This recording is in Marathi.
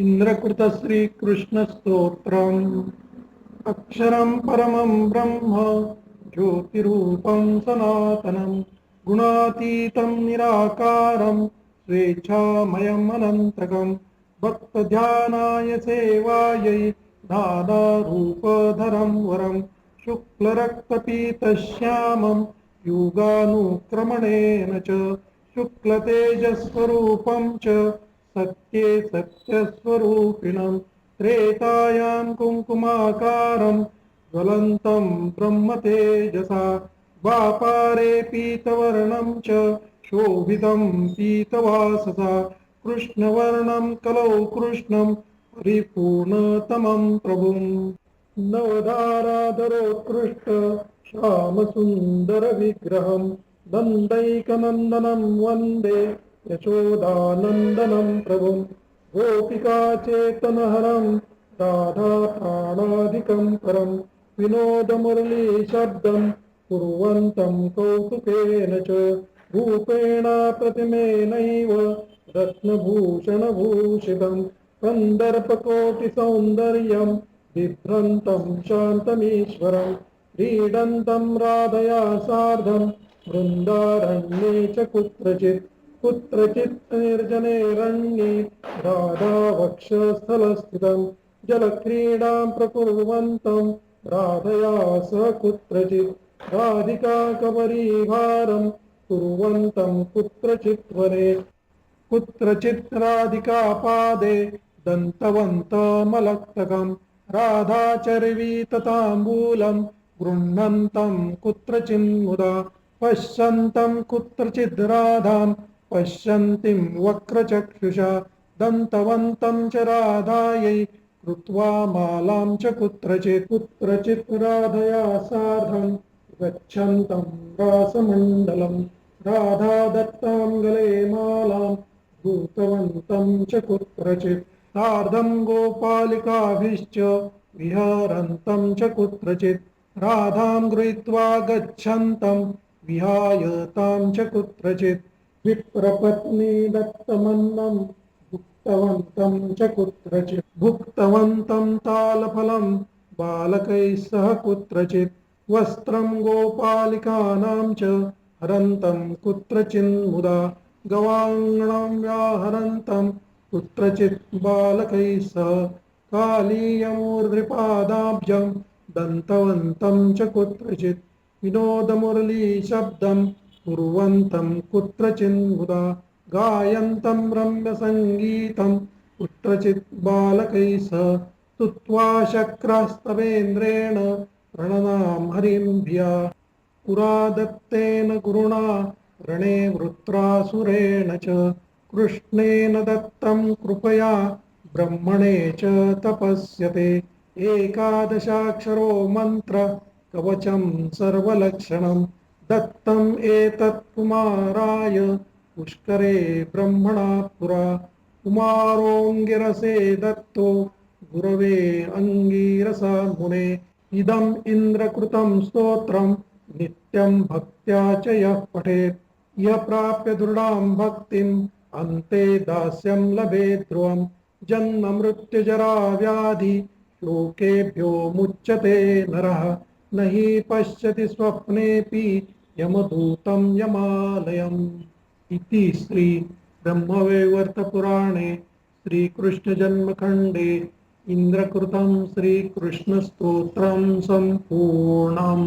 इंद्रकृत श्रीकृष्ण स्तोत्रम् अक्षरं परमं ब्रह्म ज्योतिरूपं सनातनं गुणातीतं निराकारं स्वेच्छामयम् अनन्तकं भक्तध्यानाय सेवायै नानारूपधरं वरं शुक्लरक्तपीतश्यामं युगानुक्रमणेन च शुक्लतेजस्वरूपं च सत्ये सत्यस्वरूपिणं त्रेतायां कुङ्कुमाकारं ज्वलन्तं ब्रह्मतेजसा द्वापारे पीतवर्णं च शोभितं पीतवाससा कृष्णवर्णं कलौ कृष्णं परिपूर्णतमं प्रभुं नवधाराधरोत्कृष्ट श्यामसुन्दरविग्रहं दण्डैकनन्दनं वन्दे यशोदानन्दनं प्रभुं गोपिकाचेतनहरं राधाप्राणाधिकं परं विनोदमुरलीशब्दं कुर्वन्तं कौतुकेन च रूपेण प्रतिमेनैव रत्नभूषणभूषितं कन्दर्पकोटिसौन्दर्यं बिभ्रन्तं शान्तमीश्वरं क्रीडन्तं राधया सार्धं वृन्दारण्ये च कुत्रचित् निर्जनेरण्ये राधावक्षस्थलस्थितं जलक्रीडां प्रकुर्वन्तं राधया सह कुत्रचित् राधिका कबरीभारं कुर्वन्तं कुत्रचित् वने कुत्रचित् राधिकापादे दन्तवन्तमलक्तकं राधाचर्वितताम्बूलं गृह्णन्तं कुत्रचिन्मुदा पश्यन्तं कुत्रचिद् राधां पश्यन्तीं वक्रचक्षुषा दन्तवन्तं च राधायै कृत्वा मालां च कुत्रचित् राधया सार्धं गच्छन्तं रासमण्डलं राधा दत्तां गले मालां धूतवन्तं च कुत्रचित् सार्धं गोपालिकाभिश्च विहरन्तं च कुत्रचित् राधां गृहीत्वा गच्छन्तं विहाय तां च कुत्रचित् विप्रपत्नी दत्तमन्नं भुक्तवन्तं च कुत्रचित् भुक्तवन्तं तालफलं बालकैः सह कुत्रचित् वस्त्रं गोपालिकानां च हरन्तं कुत्रचिन्मुदा गवाङ्गणं व्याहरन्तं कुत्रचित् बालकैः सह कालीयमूर्ध्निपादाब्जं दन्तवन्तं च कुत्रचित् विनोदमुरलीशब्दं कुर्वन्तं कुत्रचिन्मुदा गायन्तं रम्यसङ्गीतं कुत्रचित् बालकैः सह स्तुत्वा शक्रस्तवेन्द्रेण प्रणनां हरिं धिया पुरा दत्तेन गुरुणा रणे वृत्रासुरेण च कृष्णेन दत्तं कृपया ब्रह्मणे च तपस्यते एकादशाक्षरो मन्त्र कवचं सर्वलक्षणं दत्तम् एतत् कुमाराय पुष्करे ब्रह्मणा पुरा कुमारोऽङ्गिरसे दत्तो गुरवे अङ्गिरसा मुने इदम् इन्द्रकृतं स्तोत्रं नित्यं भक्त्या च यः पठेत् यः प्राप्य दृढां भक्तिम् अन्ते दास्यं लभेत् ध्रुवम् जन्म मृत्युजरा व्याधि शोकेभ्यो मुच्यते नरः न हि पश्यति स्वप्नेऽपि यमदूतं यमालयम् इति श्री ब्रह्मवैवर्तपुराणे श्रीकृष्णजन्मखण्डे इंद्रकृतं श्रीकृष्णस्तोत्रं सम्पूर्णम्।